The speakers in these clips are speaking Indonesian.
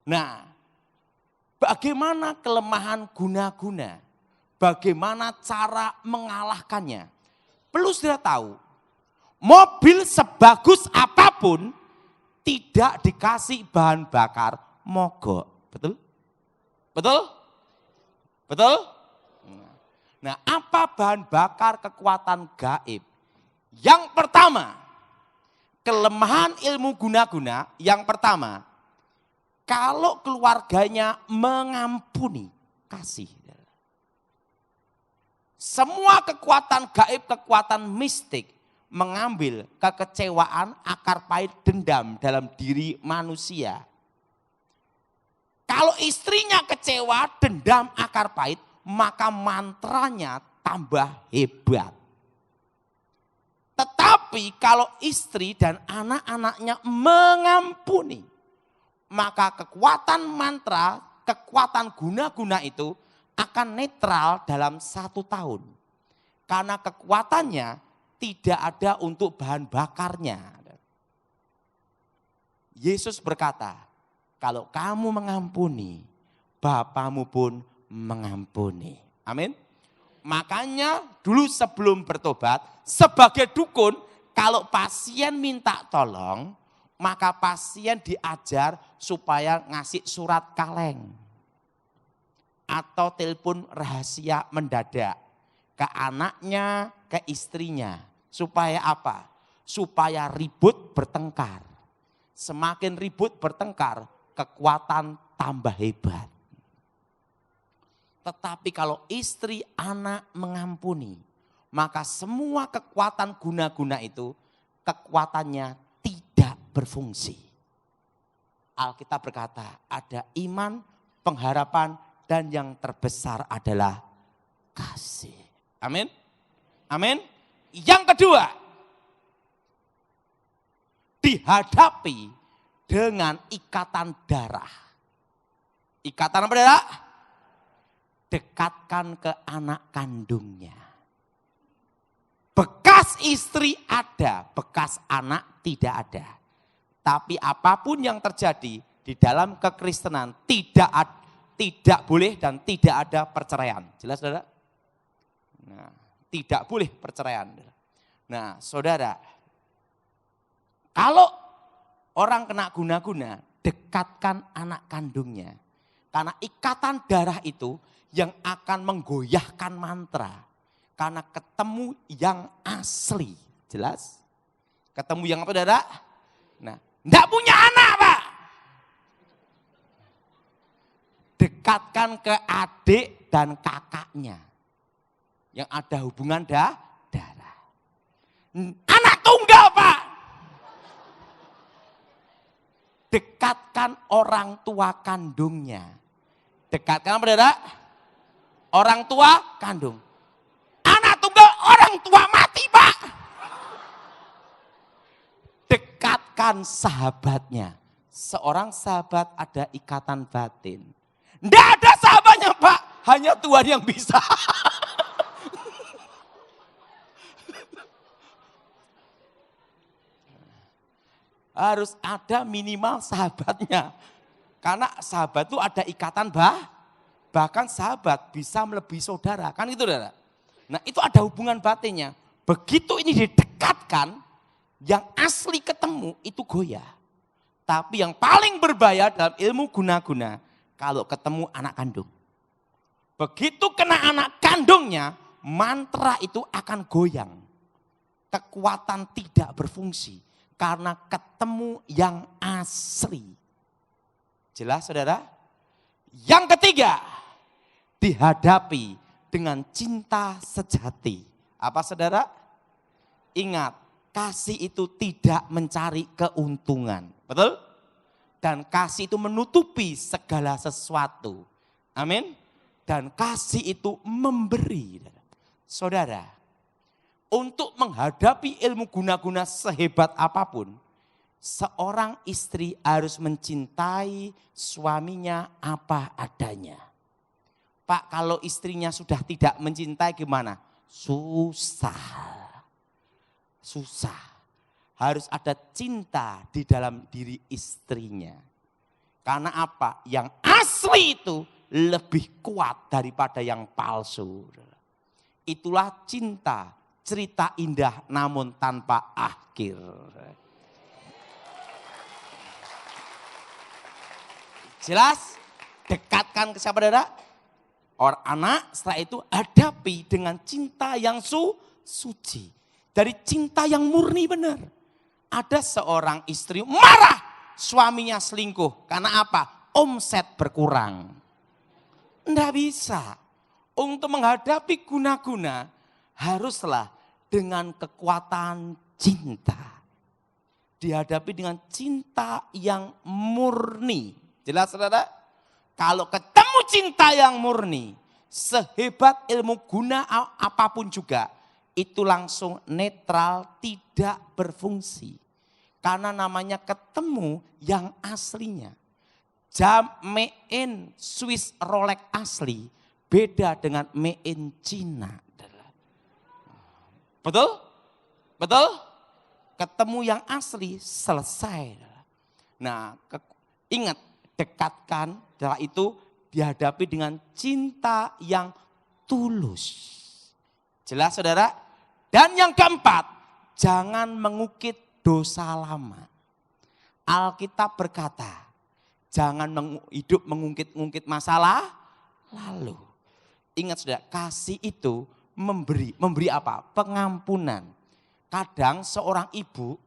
Nah, bagaimana kelemahan guna-guna? Bagaimana cara mengalahkannya? Perlu saudara tahu, mobil sebagus apapun tidak dikasih bahan bakar mogok. Betul? Betul? Betul? Nah, apa bahan bakar kekuatan gaib? Yang pertama, kelemahan ilmu guna-guna. Yang pertama, kalau keluarganya mengampuni, kasih. Semua kekuatan gaib, kekuatan mistik mengambil kekecewaan, akar pahit, dendam dalam diri manusia. Kalau istrinya kecewa, dendam, akar pahit, maka mantranya tambah hebat. Tetapi kalau istri dan anak-anaknya mengampuni, maka kekuatan mantra, kekuatan guna-guna itu akan netral dalam 1 tahun. Karena kekuatannya tidak ada untuk bahan bakarnya. Yesus berkata, kalau kamu mengampuni, Bapamu pun mengampuni. Amin. Makanya dulu sebelum bertobat, sebagai dukun, kalau pasien minta tolong, maka pasien diajar supaya ngasih surat kaleng. Atau telepon rahasia mendadak ke anaknya, ke istrinya. Supaya apa? Supaya ribut bertengkar. Semakin ribut bertengkar, kekuatan tambah hebat. Tetapi kalau istri, anak mengampuni, maka semua kekuatan guna-guna itu, kekuatannya tidak berfungsi. Alkitab berkata, ada iman, pengharapan, dan yang terbesar adalah kasih. Amin. Amin. Yang kedua, dihadapi dengan ikatan darah. Ikatan apa darah? Dekatkan ke anak kandungnya. Bekas istri ada, bekas anak tidak ada. Tapi apapun yang terjadi di dalam kekristenan tidak boleh dan tidak ada perceraian. Jelas saudara? Nah, tidak boleh perceraian. Nah saudara, kalau orang kena guna-guna, dekatkan anak kandungnya. Karena ikatan darah itu yang akan menggoyahkan mantra. Karena ketemu yang asli. Jelas? Ketemu yang apa saudara? Nah, enggak punya anak Pak. Dekatkan ke adik dan kakaknya yang ada hubungan darah. Anak tunggal Pak. Dekatkan orang tua kandungnya. Dekatkan apa saudara? Orang tua kandung. Anak tunggal orang tua mati Pak. Dekatkan sahabatnya. Seorang sahabat ada ikatan batin. Tidak ada sahabatnya Pak, hanya Tuhan yang bisa. Harus ada minimal sahabatnya. Karena sahabat itu ada ikatan bahkan sahabat bisa melebihi saudara. Kan itu saudara. Nah itu ada hubungan batinnya. Begitu ini didekatkan, yang asli ketemu itu goyah. Tapi yang paling berbahaya dalam ilmu guna-guna, kalau ketemu anak kandung. Begitu kena anak kandungnya, mantra itu akan goyang. Kekuatan tidak berfungsi karena ketemu yang asli. Jelas saudara? Yang ketiga, dihadapi dengan cinta sejati. Apa saudara? Ingat, kasih itu tidak mencari keuntungan. Betul? Dan kasih itu menutupi segala sesuatu. Amin. Dan kasih itu memberi. Saudara, untuk menghadapi ilmu guna-guna sehebat apapun, seorang istri harus mencintai suaminya apa adanya. Pak, kalau istrinya sudah tidak mencintai gimana? Susah. Susah. Harus ada cinta di dalam diri istrinya. Karena apa? Yang asli itu lebih kuat daripada yang palsu. Itulah cinta, cerita indah namun tanpa akhir. Jelas? Dekatkan ke siapa, saudara? Orang anak, setelah itu hadapi dengan cinta yang suci. Dari cinta yang murni benar. Ada seorang istri marah suaminya selingkuh. Karena apa? Omset berkurang. Enggak bisa. Untuk menghadapi guna-guna haruslah dengan kekuatan cinta. Dihadapi dengan cinta yang murni. Jelas, saudara? Kalau ketemu cinta yang murni, sehebat ilmu guna apapun juga, itu langsung netral, tidak berfungsi. Karena namanya ketemu yang aslinya. Jam made in Swiss Rolex asli, beda dengan made in Cina. Betul? Betul? Ketemu yang asli, selesai. Nah, ingat, dekatkan, setelah itu dihadapi dengan cinta yang tulus. Jelas, saudara? Dan yang keempat, jangan mengukit dosa lama. Alkitab berkata, jangan hidup mengungkit-ungkit masalah lalu. Ingat, saudara, kasih itu memberi apa? Pengampunan. Kadang seorang ibu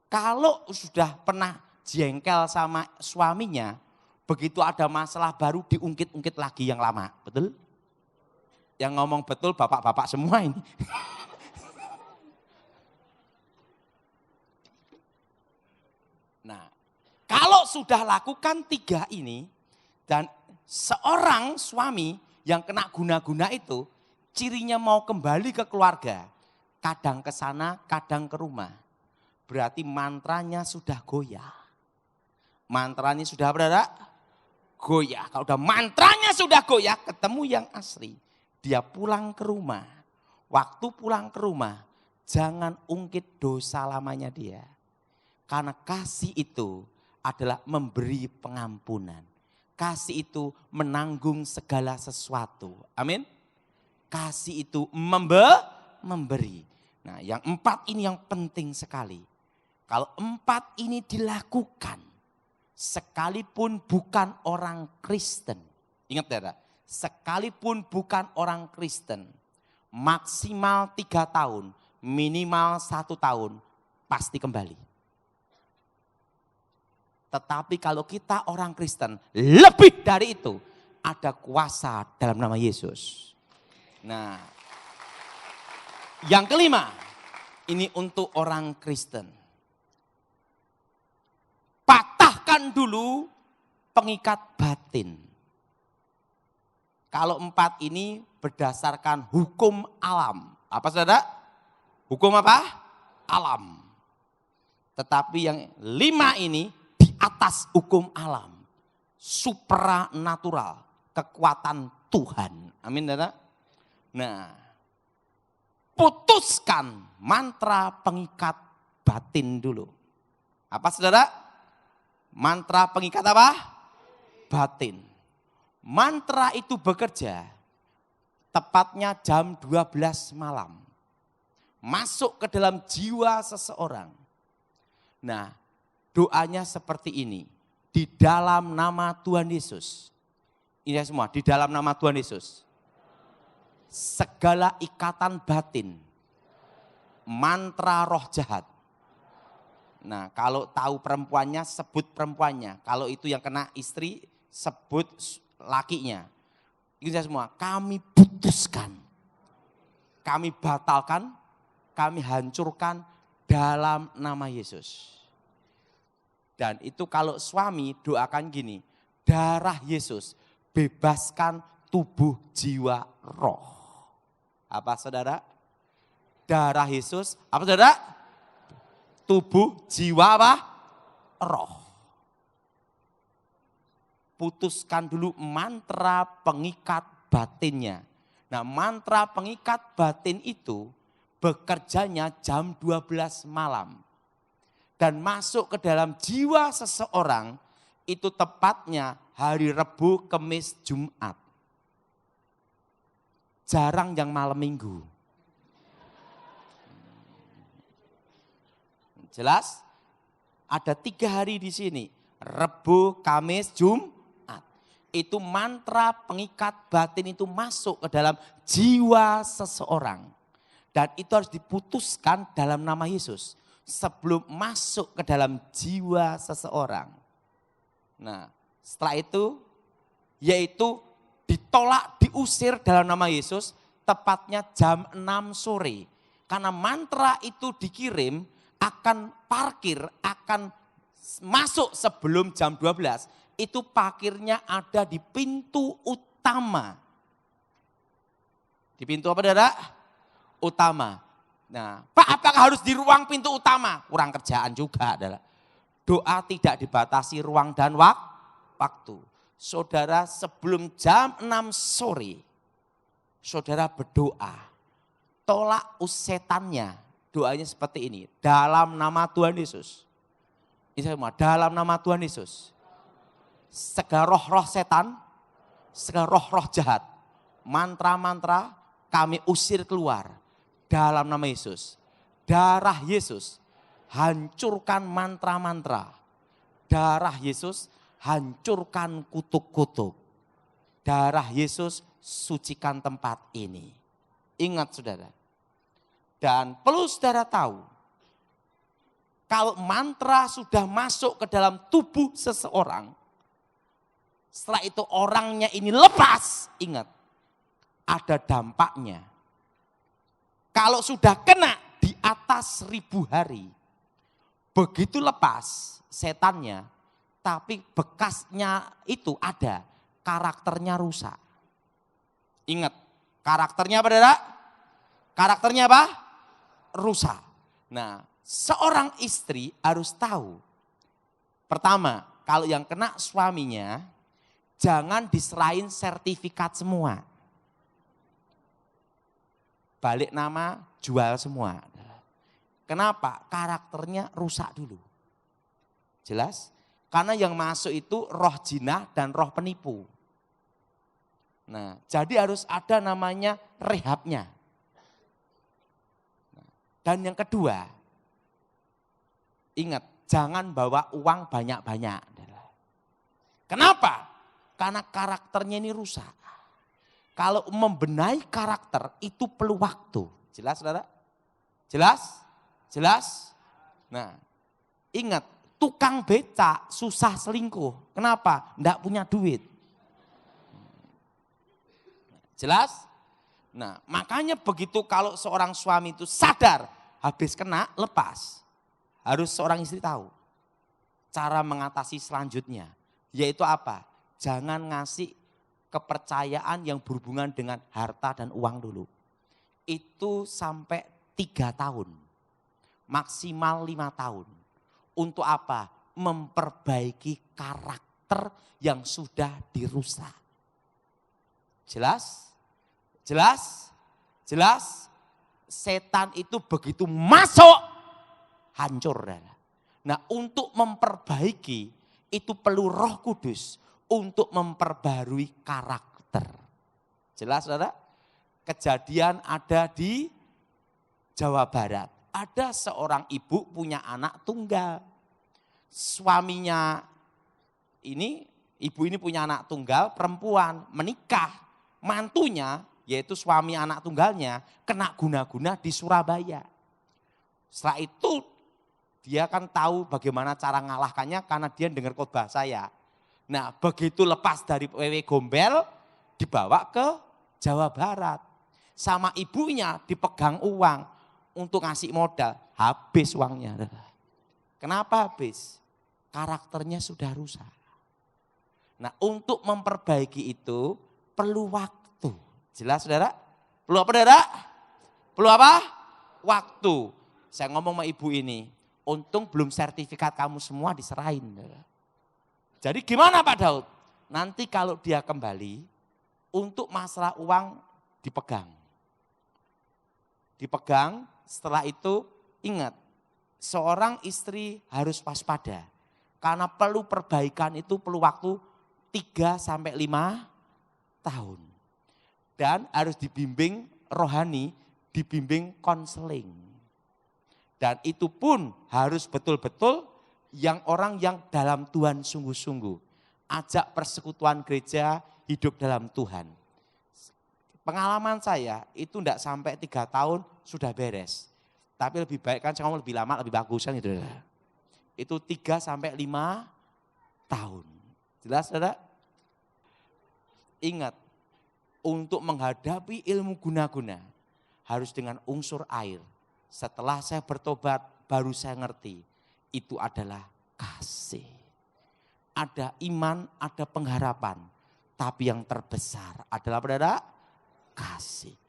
kalau sudah pernah jengkel sama suaminya, begitu ada masalah baru diungkit-ungkit lagi yang lama, betul? Yang ngomong betul bapak-bapak semua ini. Nah, kalau sudah lakukan 3 ini, dan seorang suami yang kena guna-guna itu, cirinya mau kembali ke keluarga, kadang ke sana, kadang ke rumah. Berarti mantranya sudah goyah. Mantranya sudah berada goyah. Kalau udah mantranya sudah goyah, ketemu yang asli. Dia pulang ke rumah. Waktu pulang ke rumah, jangan ungkit dosa lamanya dia. Karena kasih itu adalah memberi pengampunan. Kasih itu menanggung segala sesuatu. Amin. Kasih itu memberi. Nah, yang 4 ini yang penting sekali. Kalau 4 ini dilakukan, sekalipun bukan orang Kristen. Ingat, saudara, sekalipun bukan orang Kristen, maksimal 3 tahun, minimal 1 tahun, pasti kembali. Tetapi kalau kita orang Kristen, lebih dari itu, ada kuasa dalam nama Yesus. Nah, yang kelima, ini untuk orang Kristen. Patahkan dulu pengikat batin. Kalau 4 ini berdasarkan hukum alam. Apa, saudara? Hukum apa? Alam. Tetapi yang 5 ini di atas hukum alam. Supranatural. Kekuatan Tuhan. Amin, saudara? Nah, putuskan mantra pengikat batin dulu. Apa, saudara? Mantra pengikat apa? Batin. Mantra itu bekerja tepatnya jam 12 malam. Masuk ke dalam jiwa seseorang. Nah, doanya seperti ini. Di dalam nama Tuhan Yesus. Ini semua, di dalam nama Tuhan Yesus. Segala ikatan batin, mantra roh jahat. Nah, kalau tahu perempuannya, sebut perempuannya. Kalau itu yang kena istri, sebut lakinya. Itu semua, kami putuskan, kami batalkan, kami hancurkan dalam nama Yesus. Dan itu kalau suami doakan gini, darah Yesus bebaskan tubuh, jiwa, roh. Apa, saudara? Darah Yesus, apa, saudara? Tubuh, jiwa, apa? Roh. Putuskan dulu mantra pengikat batinnya. Nah, mantra pengikat batin itu bekerjanya jam 12 malam. Dan masuk ke dalam jiwa seseorang itu tepatnya hari Rabu, Kamis, Jumat. Jarang yang malam minggu. Jelas? Ada 3 hari di sini. Rabu, Kamis, Jumat. Itu mantra pengikat batin itu masuk ke dalam jiwa seseorang. Dan itu harus diputuskan dalam nama Yesus. Sebelum masuk ke dalam jiwa seseorang. Nah, setelah itu yaitu ditolak, diusir dalam nama Yesus tepatnya jam 6 sore. Karena mantra itu dikirim akan parkir, akan masuk sebelum jam 12. Itu parkirnya ada di pintu utama. Di pintu apa, Saudara? Utama. Nah, Pak, apakah harus di ruang pintu utama? Kurang kerjaan juga, adalah doa tidak dibatasi ruang dan waktu. Saudara sebelum jam 6 sore, saudara berdoa. Tolak setannya. Doanya seperti ini. Dalam nama Tuhan Yesus. Ini semua, dalam nama Tuhan Yesus. Segala roh-roh setan, segala roh-roh jahat. Mantra-mantra kami usir keluar. Dalam nama Yesus. Darah Yesus. Hancurkan mantra-mantra. Darah Yesus hancurkan kutuk-kutuk. Darah Yesus sucikan tempat ini. Ingat saudara. Dan perlu saudara tahu. Kalau mantra sudah masuk ke dalam tubuh seseorang. Setelah itu orangnya ini lepas. Ingat. Ada dampaknya. Kalau sudah kena di atas 1000 hari. Begitu lepas setannya, tapi bekasnya itu ada, karakternya rusak. Ingat, karakternya apa, Saudara? Karakternya apa? Rusak. Nah, seorang istri harus tahu. Pertama, kalau yang kena suaminya, jangan diserahin sertifikat semua. Balik nama, jual semua. Kenapa? Karakternya rusak dulu. Jelas? Karena yang masuk itu roh jinah dan roh penipu. Nah, jadi harus ada namanya rehabnya. Dan yang kedua, ingat, jangan bawa uang banyak-banyak. Kenapa? Karena karakternya ini rusak. Kalau membenahi karakter itu perlu waktu. Jelas, Saudara? Jelas? Jelas? Nah, ingat, tukang becak susah selingkuh. Kenapa? Enggak punya duit. Jelas? Nah, makanya begitu kalau seorang suami itu sadar, habis kena, lepas. Harus seorang istri tahu. Cara mengatasi selanjutnya. Yaitu apa? Jangan ngasih kepercayaan yang berhubungan dengan harta dan uang dulu. Itu sampai 3 tahun. Maksimal 5 tahun. Untuk apa? Memperbaiki karakter yang sudah dirusak. Jelas? Jelas? Jelas? Setan itu begitu masuk, hancur. Nah, untuk memperbaiki itu perlu Roh Kudus untuk memperbarui karakter. Jelas, Saudara? Kejadian ada di Jawa Barat. Ada seorang ibu punya anak tunggal. Suaminya ini, ibu ini punya anak tunggal perempuan, menikah. Mantunya, yaitu suami anak tunggalnya, kena guna-guna di Surabaya. Setelah itu dia kan tahu bagaimana cara ngalahkannya karena dia dengar khotbah saya. Nah, begitu lepas dari wewe gombel, dibawa ke Jawa Barat. Sama ibunya dipegang uang untuk ngasih modal. Habis uangnya. Kenapa habis? Karakternya sudah rusak. Nah, untuk memperbaiki itu perlu waktu. Jelas, Saudara? Perlu apa, Saudara? Perlu apa? Waktu. Saya ngomong sama ibu ini, untung belum sertifikat kamu semua diserahin. Jadi gimana Pak Daud? Nanti kalau dia kembali, untuk masalah uang dipegang. Dipegang, setelah itu ingat, seorang istri harus waspada. Karena perlu perbaikan itu perlu waktu 3 sampai 5 tahun. Dan harus dibimbing rohani, dibimbing konseling. Dan itu pun harus betul-betul orang yang dalam Tuhan sungguh-sungguh. Ajak persekutuan gereja hidup dalam Tuhan. Pengalaman saya itu tidak sampai 3 tahun sudah beres. Tapi lebih baik kan kamu lebih lama lebih bagus kan gitu. Itu 3 sampai 5 tahun. Jelas saudara? Ingat, untuk menghadapi ilmu guna-guna harus dengan unsur air. Setelah saya bertobat baru saya ngerti itu adalah kasih. Ada iman, ada pengharapan. Tapi yang terbesar adalah kasih.